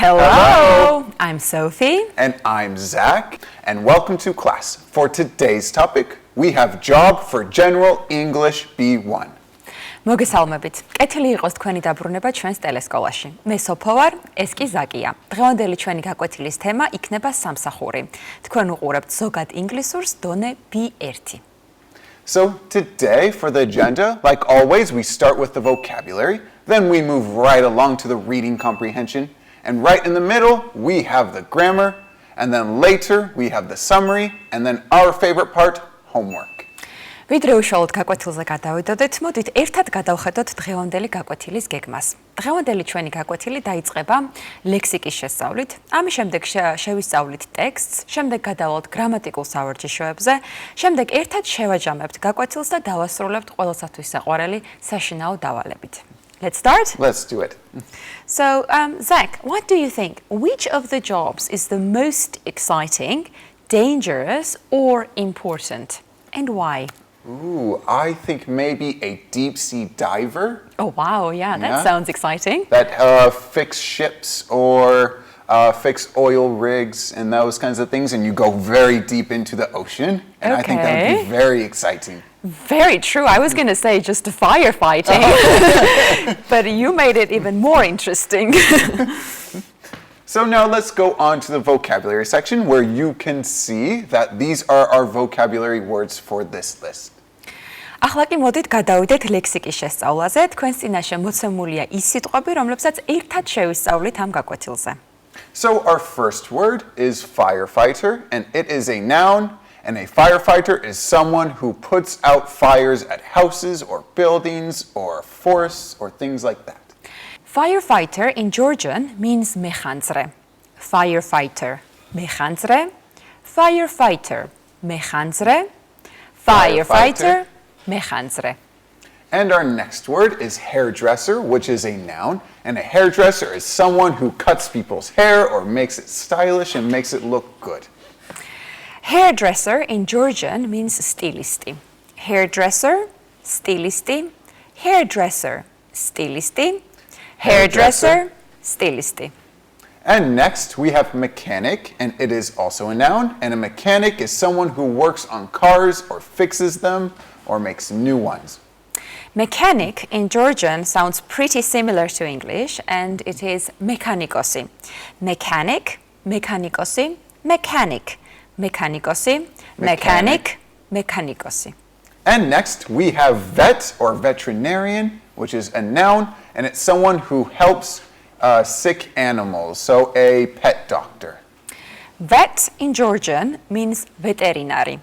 Hello, I'm Sophie. And I'm Zach, and welcome to class. For today's topic, we have job for General English B1. მოგესალმებით. კეთილი იყოს თქვენი დაბრუნება ჩვენს ტელესკოლაში. მე სოფო ვარ, ეს კი ზაკია. დღევანდელი ჩვენი გაკვეთილის თემა იქნება სამსახური. თქვენ უყურებთ ზოგად ინგლისურს დონე B1. So today, for the agenda, like always, we start with the vocabulary, then we move right along to the reading comprehension, and right in the middle, we have the grammar, and then later, we have the summary, and then our favorite part, homework. ვიდრე უშუალოდ გაკვეთილზე გადავიდოდეთ, მოდით ერთად გადავხედოთ დღევანდელი გაკვეთილის გეგმას. დღევანდელი ჩვენი გაკვეთილი დაიწყება ლექსიკის შესწავლით, ამის შემდეგ შევისწავლით ტექსტს, შემდეგ გადავალთ გრამატიკულ სავარჯიშოებზე, შემდეგ ერთად შევაჯამებთ გაკვეთილს და დავასრულებთ ყველასათვის საყვარელი საშინაო დავალებით. Let's start? Let's do it. So, Zach, what do you think? Which of the jobs is the most exciting, dangerous, or important? And why? Ooh, I think maybe a deep sea diver. Oh, wow, that sounds exciting. That fix ships or fix oil rigs and those kinds of things, and you go very deep into the ocean. And I think that would be very exciting. Very true. I was going to say just firefighting, but you made it even more interesting. So now let's go on to the vocabulary section where you can see that these are our vocabulary words for this list. ახლა კი მოდით გადავიდეთ ლექსიკის შესწავლაზე. თქვენს წინაშე მოცემულია ის სიტყვები, რომლებსაც ერთად შევისწავლით ამ გაკვეთილზე. So our first word is firefighter, and it is a noun, and a firefighter is someone who puts out fires at houses or buildings or forests or things like that. Firefighter in Georgian means mexanzre. Firefighter, mexanzre. Firefighter, mexanzre. Firefighter, mexanzre. And our next word is hairdresser, which is a noun, and a hairdresser is someone who cuts people's hair or makes it stylish and makes it look good. Hairdresser in Georgian means stilisti. Hairdresser, stilisti. Hairdresser, stilisti. Hairdresser, stilisti. And next we have mechanic, and it is also a noun, and a mechanic is someone who works on cars or fixes them or makes new ones. Mechanic in Georgian sounds pretty similar to English, and it is mechanikosi. Mechanic, mechanikosi, mechanic, mechanikosi, mechanic, mechanikosi. And next we have vet or veterinarian, which is a noun, and it's someone who helps sick animals, so a pet doctor. Vet in Georgian means veterinary.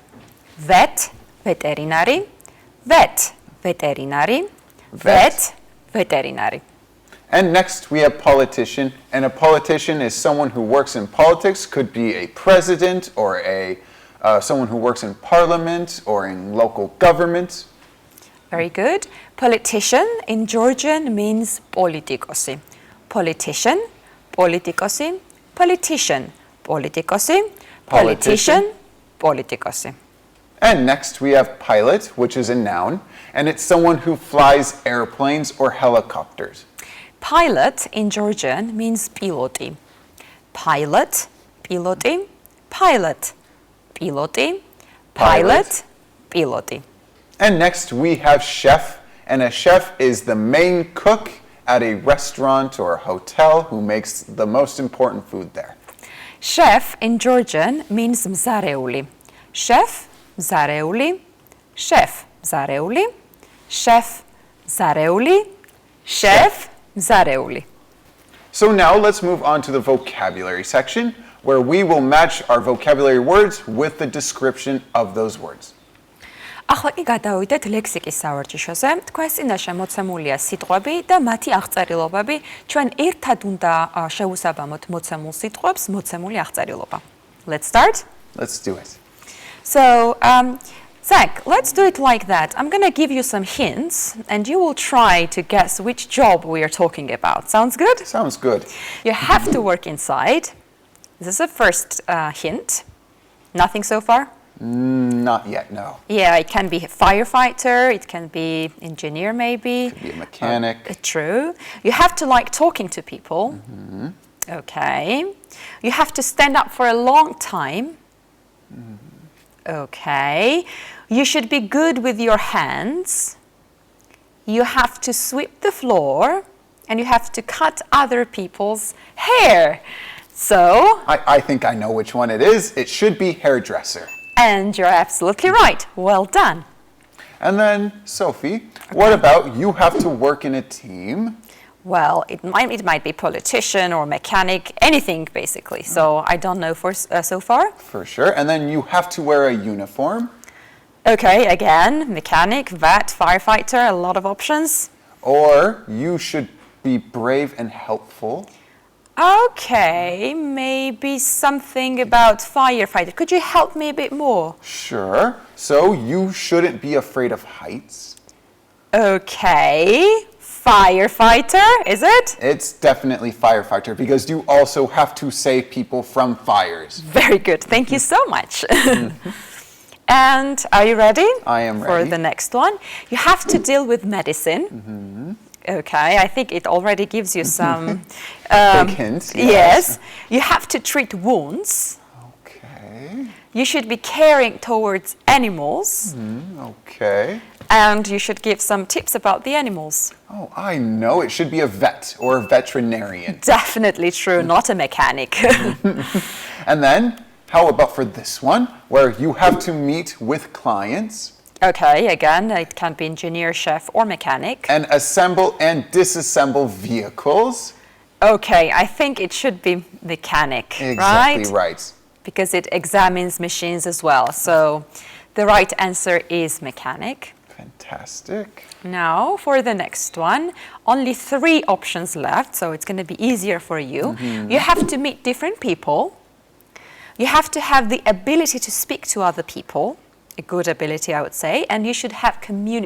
Vet, veterinary. Vet, veterinary. Vet, veterinary. And next we have politician, and a politician is someone who works in politics, could be a president or someone who works in parliament or in local government. Very good. Politician in Georgian means politikosi. Politician, politikosi, politician, politikosi, politician, politikosi. And next we have pilot, which is a noun, and it's someone who flies airplanes or helicopters. Pilot in Georgian means piloti. Pilot, piloti, pilot, piloti, pilot, piloti. And next we have chef, and a chef is the main cook at a restaurant or a hotel who makes the most important food there. Chef in Georgian means mzareuli. Chef, mzareuli, chef, mzareuli, chef, mzareuli, chef, mzareuli. So now let's move on to the vocabulary section where we will match our vocabulary words with the description of those words. ახლა კი გადავიდეთ ლექსიკის სავარჯიშოზე. თქვენს წინაშე მოცემულია სიტყვები და მათი აღწერილობები. ჩვენ ერთად უნდა შევუსაბამოთ მოცემულ სიტყვებს, მოცემული აღწერილობა. Let's start? Let's do it. So, Zach, let's do it like that. I'm going to give you some hints, and you will try to guess which job we are talking about. Sounds good? Sounds good. You have to work inside. This is the first hint. Nothing so far? Not yet, no. Yeah, it can be a firefighter, it can be engineer maybe. Could be a mechanic. True. You have to like talking to people. Okay. You have to stand up for a long time. Okay. You should be good with your hands. You have to sweep the floor. And you have to cut other people's hair. So... I think I know which one it is. It should be hairdresser. And you're absolutely right. Well done. And then, Sophie, what about you have to work in a team? Well, it might be politician or mechanic, anything basically. So I don't know so far. For sure. And then you have to wear a uniform. Okay, again, mechanic, vet, firefighter, a lot of options. Or you should be brave and helpful. Okay, maybe something about firefighter. Could you help me a bit more? Sure. So you shouldn't be afraid of heights. Okay, firefighter, is it? It's definitely firefighter because you also have to save people from fires. Very good. Thank you so much. And are you ready? I am for ready. the next one? You have to deal with medicine. Okay, I think it already gives you some big hints. Yes. You have to treat wounds. Okay. You should be caring towards animals. Okay. And you should give some tips about the animals. Oh, I know. It should be a vet or a veterinarian. Definitely true, not a mechanic. And then, how about for this one, where you have to meet with clients? Okay, again, it can be engineer, chef, or mechanic. And assemble and disassemble vehicles. Okay, I think it should be mechanic, Exactly right. Because it examines machines as well. So the right answer is mechanic. Fantastic. Now, for the next one, only 3 options left, so it's going to be easier for you. You have to meet different people. You have to have the ability to speak to other people. A good ability, I would say, and you should have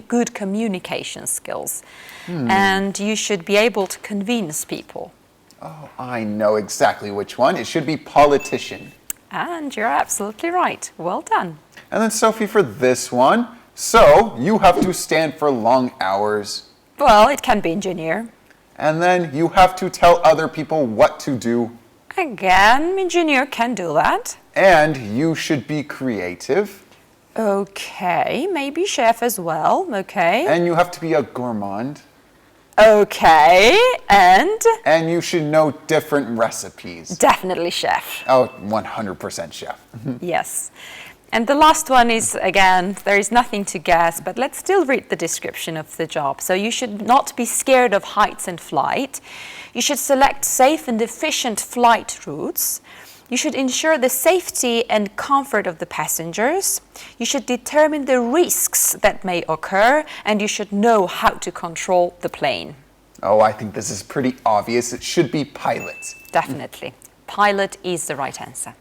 good communication skills. And you should be able to convince people. Oh, I know exactly which one. It should be politician. And you're absolutely right. Well done. And then, Sophie, for this one, so you have to stand for long hours. Well, it can be engineer. And then you have to tell other people what to do. Again, engineer can do that. And you should be creative. Okay, maybe chef as well. Okay. And you have to be a gourmand. Okay, and? And you should know different recipes. Definitely chef. Oh, 100% chef. Yes. And the last one is, again, there is nothing to guess, but let's still read the description of the job. So you should not be scared of heights and flight. You should select safe and efficient flight routes. You should ensure the safety and comfort of the passengers. You should determine the risks that may occur, and you should know how to control the plane. Oh, I think this is pretty obvious. It should be pilot. Definitely. Pilot is the right answer.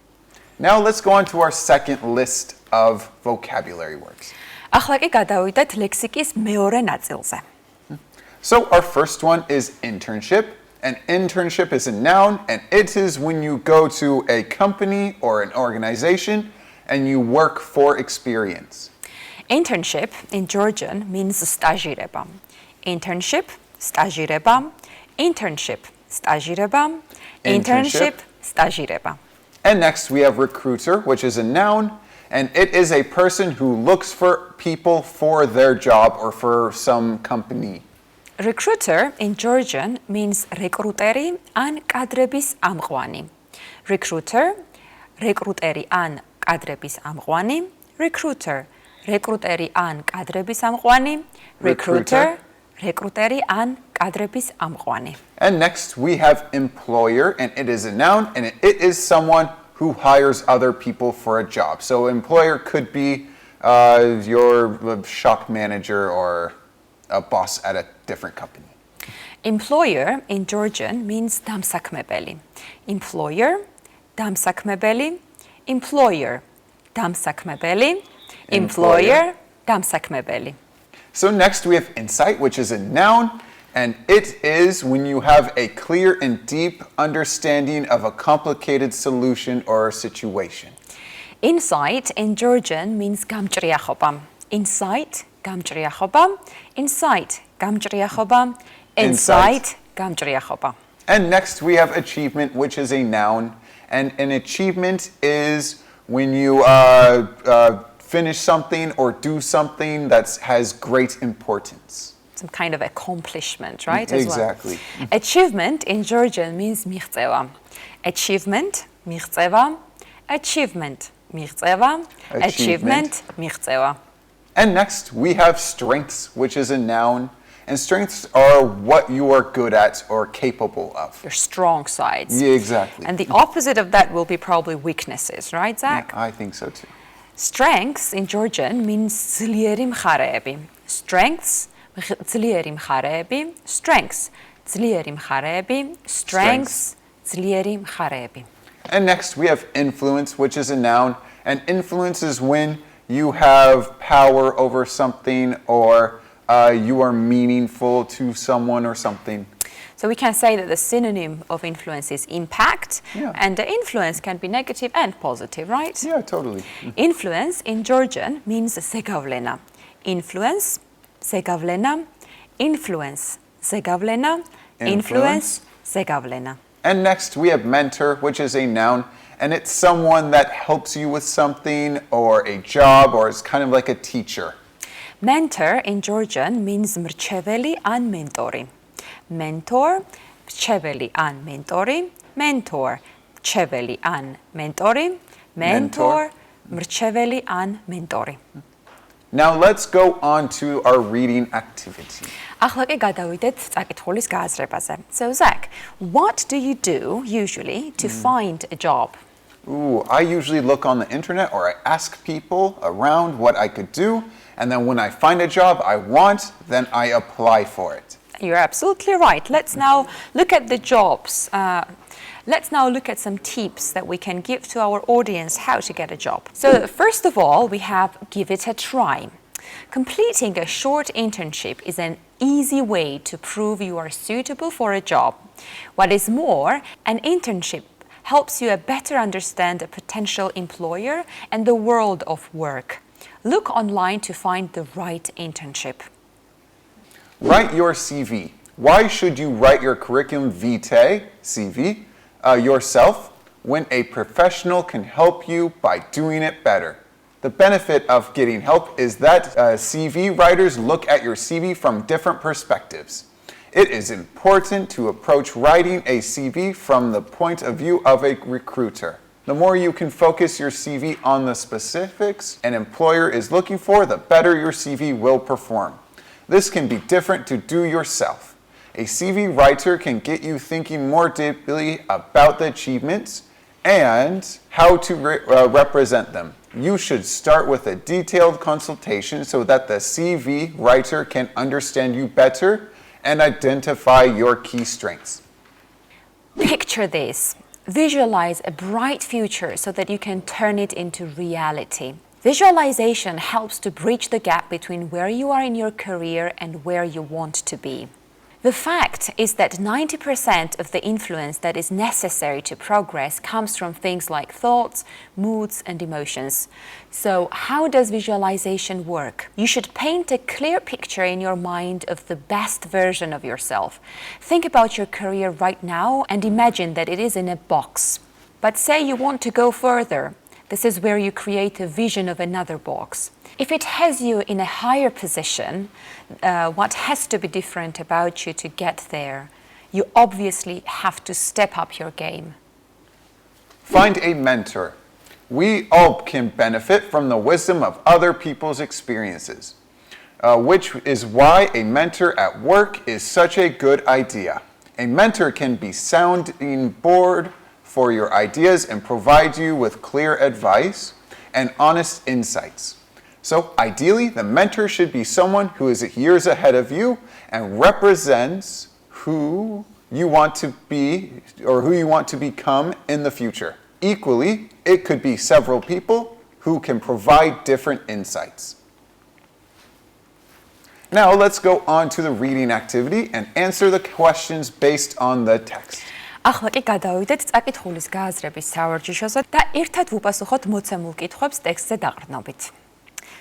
Now let's go on to our second list of vocabulary words. ახლა კი გადავიდეთ ლექსიკის მეორე ნაწილზე. So our first one is internship. An internship is a noun, and it is when you go to a company or an organization and you work for experience. Internship in Georgian means სტაჟირება. Internship, სტაჟირება. Internship, სტაჟირება. Internship, სტაჟირება. And next we have recruiter, which is a noun, and it is a person who looks for people for their job or for some company. Recruiter in Georgian means რეკრუტერი ან კადრების ამყვანი. Recruiter, რეკრუტერი ან კადრების ამყვანი. Recruiter, რეკრუტერი ან კადრების ამყვანი. Recruiter, რეკრუტერი ან კადრების ამყვანი. And next we have employer, and it is a noun, and it is someone who hires other people for a job. So employer could be your shop manager or a boss at a different company. Employer in Georgian means დამსაქმებელი. Employer, დამსაქმებელი. Employer, დამსაქმებელი. Employer, დამსაქმებელი. So next we have insight, which is a noun, and it is when you have a clear and deep understanding of a complicated solution or a situation. Insight in Georgian means გამჭრიახობა. Insight, გამჭრიახობა. Insight, გამჭრიახობა. Insight, გამჭრიახობა. And next we have achievement, which is a noun. And an achievement is when you finish something or do something that has great importance. Some kind of accomplishment, right? As Exactly. well. Achievement in Georgian means მიღწევა. Achievement, მიღწევა. Achievement, მიღწევა. Achievement, მიღწევა. And next we have strengths, which is a noun. And strengths are what you are good at or capable of. Your strong sides. Yeah, exactly. And the opposite of that will be probably weaknesses, right, Zach? Yeah, I think so too. Strengths in Georgian means ძლიერი მხარეები. Strengths, ძლიერი მხარეები. Strengths, ძლიერი მხარეები. Strengths, ძლიერი მხარეები. And next we have influence, which is a noun. And influence is when you have power over something or you are meaningful to someone or something. So we can say that the synonym of influence is impact, Yeah. and the influence can be negative and positive, right? Yeah, totally. Influence in Georgian means ზეგავლენა. Influence, ზეგავლენა. Influence, ზეგავლენა. Influence, ზეგავლენა. And next we have mentor, which is a noun. And it's someone that helps you with something or a job or is kind of like a teacher. Mentor in Georgian means მრჩეველი ან mentori. Mentor, მრჩეველი ან mentori. Mentor, მრჩეველი ან mentori. Mentor, მრჩეველი ან mentori. Now let's go on to our reading activity. ახლა კი გადავიდეთ წაკითხულის გააზრებაზე. So Zach, what do you do usually to find a job? Ooh, I usually look on the internet or I ask people around what I could do. And then when I find a job I want, then I apply for it. You're absolutely right. Let's now look at the jobs. Let's now look at some tips that we can give to our audience how to get a job. So first of all, we have give it a try. Completing a short internship is an easy way to prove you are suitable for a job. What is more, an internship helps you better understand a potential employer and the world of work. Look online to find the right internship. Write your CV. Why should you write your curriculum vitae, CV, yourself when a professional can help you by doing it better? The benefit of getting help is that CV writers look at your CV from different perspectives. It is important to approach writing a CV from the point of view of a recruiter. The more you can focus your CV on the specifics an employer is looking for, the better your CV will perform. This can be different to do yourself. A CV writer can get you thinking more deeply about the achievements and how to represent them. You should start with a detailed consultation so that the CV writer can understand you better and identify your key strengths. Picture this. Visualize a bright future so that you can turn it into reality. Visualization helps to bridge the gap between where you are in your career and where you want to be. The fact is that 90% of the influence that is necessary to progress comes from things like thoughts, moods, and emotions. So, how does visualization work? You should paint a clear picture in your mind of the best version of yourself. Think about your career right now and imagine that it is in a box. But say you want to go further. This is where you create a vision of another box. If it has you in a higher position, what has to be different about you to get there? You obviously have to step up your game. Find a mentor. We all can benefit from the wisdom of other people's experiences, which is why a mentor at work is such a good idea. A mentor can be sounding board for your ideas and provide you with clear advice and honest insights. So ideally, the mentor should be someone who is years ahead of you and represents who you want to be or who you want to become in the future. Equally, it could be several people who can provide different insights. Now let's go on to the reading activity and answer the questions based on the text. ახლა კი გადავიდეთ წაკითხულის გააზრების სავარჯიშოზე და ერთად ვუპასუხოთ მოცემულ კითხვებს ტექსტზე დაყრდნობით.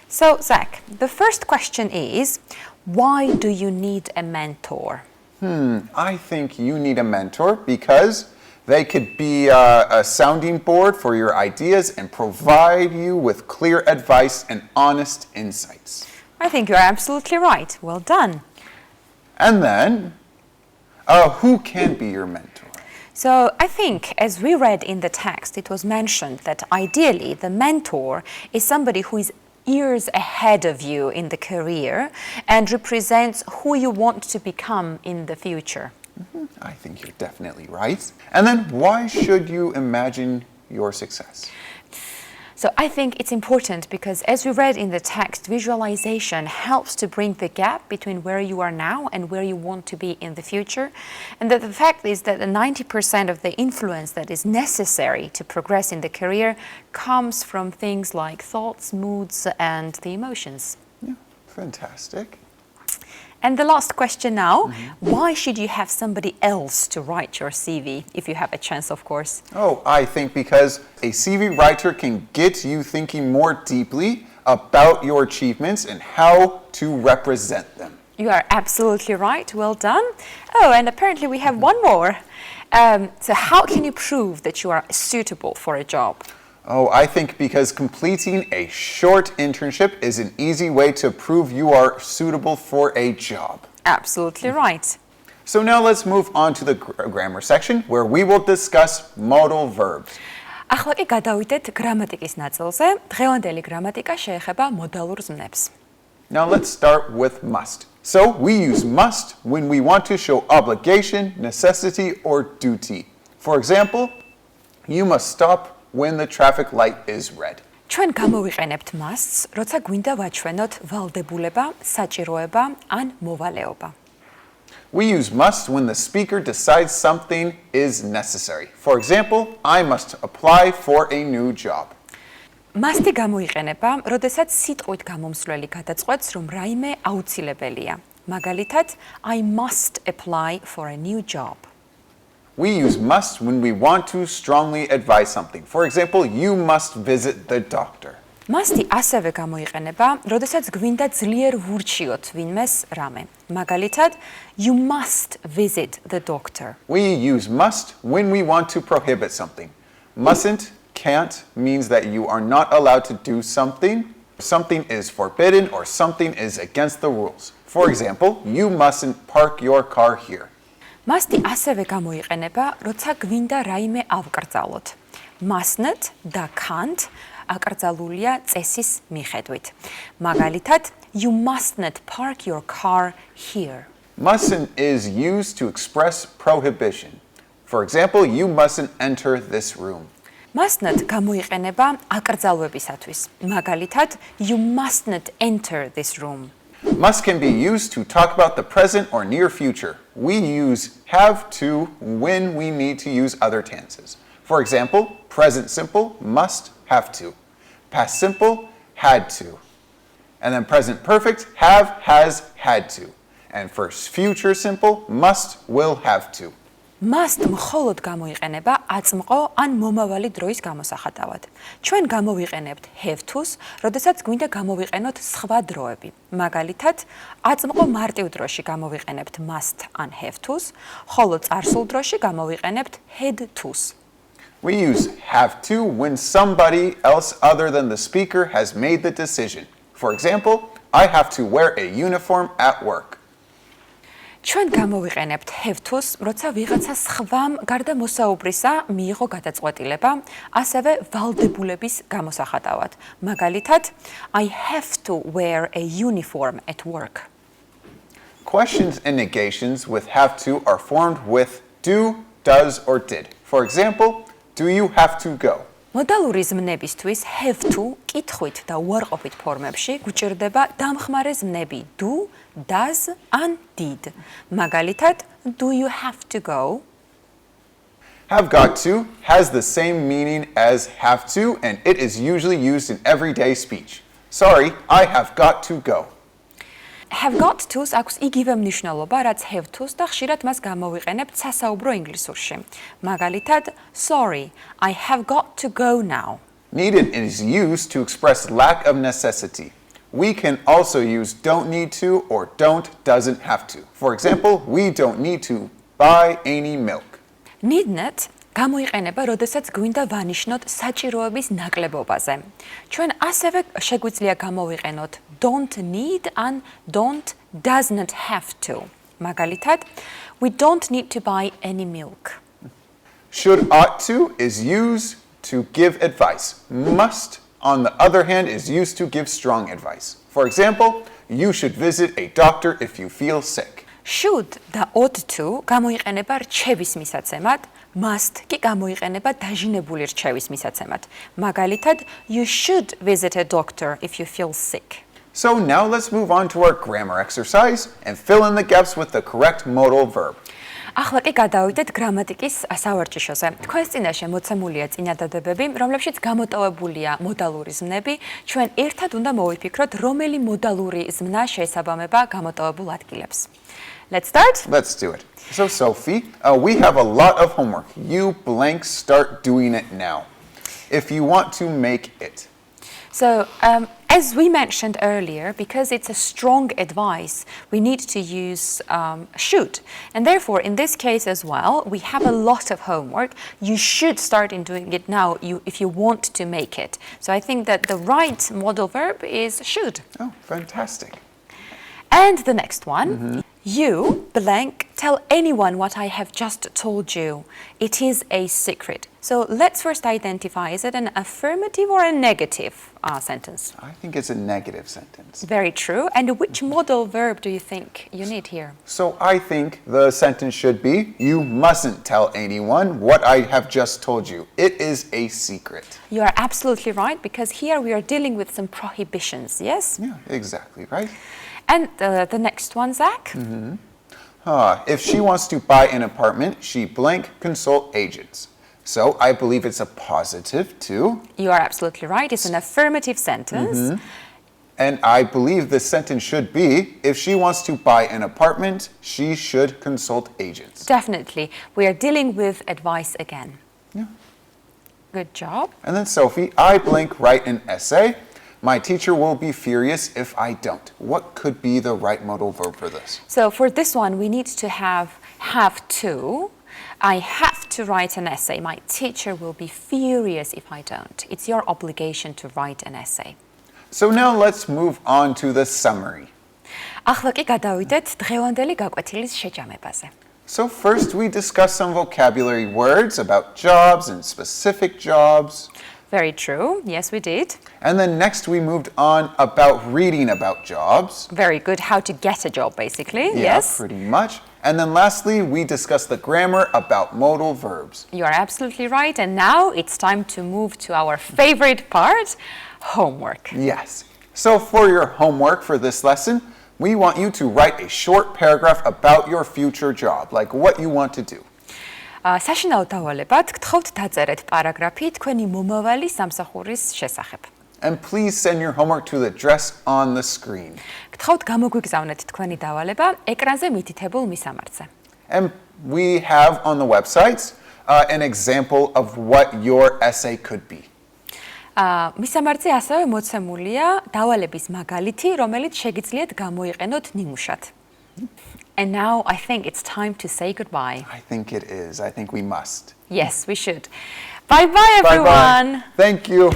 So, Zach, the first question is, why do you need a mentor? I think you need a mentor because they could be a sounding board for your ideas and provide you with clear advice and honest insights. I think you're absolutely right. Well done. And then, who can be your mentor? So I think, as we read in the text, it was mentioned that ideally the mentor is somebody who is years ahead of you in the career and represents who you want to become in the future. I think you're definitely right. And then why should you imagine your success? So I think it's important because, as we read in the text, visualization helps to bring the gap between where you are now and where you want to be in the future. And that the fact is that the 90% of the influence that is necessary to progress in the career comes from things like thoughts, moods, and the emotions. Yeah, fantastic. And the last question now, why should you have somebody else to write your CV, if you have a chance, of course? Oh, I think because a CV writer can get you thinking more deeply about your achievements and how to represent them. You are absolutely right. Well done. Oh, and apparently we have one more. So how can you prove that you are suitable for a job? Oh, I think because completing a short internship is an easy way to prove you are suitable for a job. Absolutely right. So now let's move on to the grammar section where we will discuss modal verbs. ახლა კი გადავიდეთ გრამატიკის ნაწილზე. დღევანდელი გრამატიკა შეეხება მოდალურ ზმნებს. Now let's start with must. So we use must when we want to show obligation, necessity, or duty. For example, you must stop when the traffic light is red. ჩვენ გამოვიყენებთ must-ს, როცა გვინდა ვაჩვენოთ ვალდებულება, საჭიროება ან მოვალეობა. We use must when the speaker decides something is necessary. For example, I must apply for a new job. Must-ი გამოიყენება, როდესაც სიტყვით გამომსვლელი გადაწყვეტს, რომ რაიმე აუცილებელია. მაგალითად, I must apply for a new job. We use must when we want to strongly advise something. For example, you must visit the doctor. Must-ი ასევე გამოიყენება, როდესაც გვინდა ძლიერ ვურჩიოთ ვინმეს რამე. მაგალითად, you must visit the doctor. We use must when we want to prohibit something. Mustn't, can't means that you are not allowed to do something. Something is forbidden or something is against the rules. For example, you mustn't park your car here. Must-ი ასევე გამოიყენება, როცა გვინდა რაიმე ავკრძალოთ. Mustn't და can't აკრძალულია წესის მიხედვით. მაგალითად, you mustn't park your car here. Mustn't is used to express prohibition. For example, you mustn't enter this room. Mustn't გამოიყენება აკრძალვებისათვის. მაგალითად, you mustn't enter this room. Must can be used to talk about the present or near future. We use have to when we need to use other tenses. For example, present simple, must, have to. Past simple, had to. And then present perfect, have, has, had to. And for future simple, must, will, have to. Must მხოლოდ გამოიყენება აწმყო ან მომავალი დროის გამოსახატავად. ჩვენ გამოვიყენებთ have to-ს, როდესაც გვინდა გამოვიყენოთ სხვა დროები. მაგალითად, აწმყო მარტივ დროში გამოვიყენებთ must ან have to-ს, ხოლო წარსულ დროში გამოვიყენებთ had to-ს. We use have to when somebody else other than the speaker has made the decision. For example, I have to wear a uniform at work. ჩვენ გამოვიყენებთ have to-ს, როცა ვიღაცა სხვამ გარდა მოსაუბრისა მიიღო გადაწყვეტილება, ასევე ვალდებულების გამოსახატავად. მაგალითად, I have to wear a uniform at work. Questions and negations with have to are formed with do, does, or did. For example, do you have to go? მოდალური ზმნებისთვის have to კითხვით და უარყოფით ფორმებში გვჭირდება დამხმარე ზმნები do, does and did. მაგალითად, do you have to go? Have got to has the same meaning as have to, and it is usually used in everyday speech. Sorry, I have got to go. Have got to-ს აქვს იგივე მნიშვნელობა, რაც have to-ს და ხშირად მას გამოვიყენებთ სასაუბრო ინგლისურში. მაგალითად, sorry, I have got to go now. Needed is used to express lack of necessity. we can also use don't need to or doesn't have to. For example, we don't need to buy any milk. Need-net გამოიყენება, როდესაც გვინდა ვანიშნოთ საჭიროების ნაკლებობაზე. ჩვენ ასევე შეგვიძლია გამოვიყენოთ don't need and does not have to. მაგალითად, we don't need to buy any milk. Should ought to is used to give advice. Must, on the other hand, is used to give strong advice. For example, you should visit a doctor if you feel sick. Should და ought to გამოიყენება რჩევის მისაცემად, must კი გამოიყენება დაჟინებული რჩევის მისაცემად. მაგალითად, you should visit a doctor if you feel sick. So now let's move on to our grammar exercise and fill in the gaps with the correct modal verb. ახლა კი გადავიდეთ გრამატიკის სავარჯიშოზე. თქვენს წინაშე მოცემულია წინადადებები, რომლებშიც გამოტოვებულია მოდალური ზმნები. ჩვენ ერთად უნდა მოვიფიქროთ, რომელი მოდალური ზმნა შეესაბამება გამოტოვებულ ადგილებს. Let's start. Let's do it. So Sophie, we have a lot of homework. You blank start doing it now. If you want to make it. So, as we mentioned earlier, because it's a strong advice, we need to use should. And therefore, in this case as well, we have a lot of homework. You should start in doing it now if you want to make it. So I think that the right modal verb is should. Oh, fantastic. And the next one, you blank tell anyone what I have just told you. It is a secret. So let's first identify, is it an affirmative or a negative sentence? I think it's a negative sentence. Very true. And which modal verb do you think you need here? So I think the sentence should be, you mustn't tell anyone what I have just told you. It is a secret. You are absolutely right, because here we are dealing with some prohibitions, yes? Yeah, exactly, right? And the next one, Zach? If she wants to buy an apartment, she blank consult agents. So I believe it's a positive too. You are absolutely right. It's an affirmative sentence. And I believe the sentence should be, if she wants to buy an apartment, she should consult agents. Definitely. We are dealing with advice again. Yeah. Good job. And then Sophie, I blank write an essay. My teacher will be furious if I don't. What could be the right modal verb for this? So for this one, we need to have to. I have to write an essay. My teacher will be furious if I don't. It's your obligation to write an essay. So now let's move on to the summary. ახლა კი გადავიდეთ დღევანდელი გაკვეთილის შეჯამებაზე. So first we discussed some vocabulary words about jobs and specific jobs. Very true. Yes, we did. And then next we moved on about reading about jobs. Very good. How to get a job, basically. Yeah, Yes. pretty much. And then lastly, we discussed the grammar about modal verbs. You are absolutely right. And now it's time to move to our favorite part, homework. Yes. So for your homework for this lesson, we want you to write a short paragraph about your future job, like what you want to do. საშინაო დავალებად გთხოვთ დაწერეთ პარაგრაფი თქვენი მომავალი სამსახურის შესახებ. And please send your homework to the address on the screen. გთხოვთ გამოგვიგზავნეთ თქვენი დავალება ეკრანზე მითითებულ მისამართზე. And we have on the websites an example of what your essay could be. მისამართზე ასევე მოცემულია დავალების მაგალითი, რომელიც შეგიძლიათ გამოიყენოთ ნიმუშად. And now I think it's time to say goodbye. I think it is. I think we must. Yes, we should. Bye-bye, everyone. Bye-bye. Thank you.